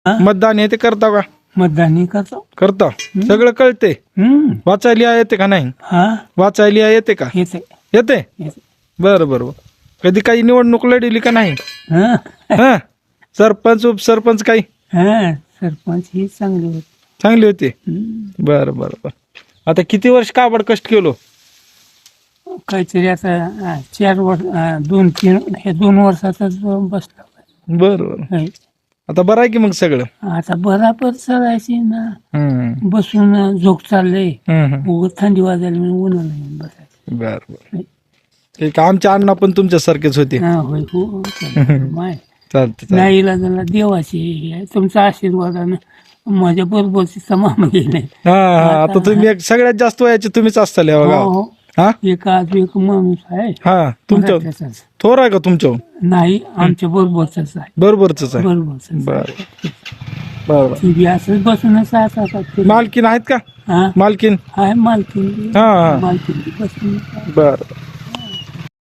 मतदान हे ते करता का? मतदान करतो. करता. सगळं कळते. वाचायला येते का नाही? हा वाचायला येते का? येते येते. बरं बरं. कधी काही निवडणूक लढली का नाही? हा हा सरपंच उपसरपंच काही सरपंच ही चांगली होती. चांगली होती. बरं बरं बरं. आता किती वर्ष काबड कष्ट केलो? काहीतरी आता 4 वर्ष 2 वर्षाचाच बसला. बरं बरं. आता बरं आहे की मग सगळं? आता बराबर चालायची ना. बसून झोप चाललंय. उगत थंडी वाजायला मी ऊन नाही बसायचं. बरं बरं. ठीक आहे. आमच्या अण्णा पण तुमच्यासारखेच होते. होय हो माय चालते. नाही इलाजाला देवाची तुमच्या आशीर्वादानं माझ्या बरोबरची समाम गेले. हा आता तुम्ही सगळ्यात जास्त वयाचे तुम्हीच असताल या बघा. हा एक आज एक माणूस आहे. हा तुमच्या थोर आहे का तुमच्या? नाही आमच्या बरोबरच आहे. बरोबरच आहे. बरोबरच. बरं बरं. ती बी असंच बसूनच आता मालकीन आहेत का? हा मालकीन आहे मालकीन. हा मालकीन बसून. बरं.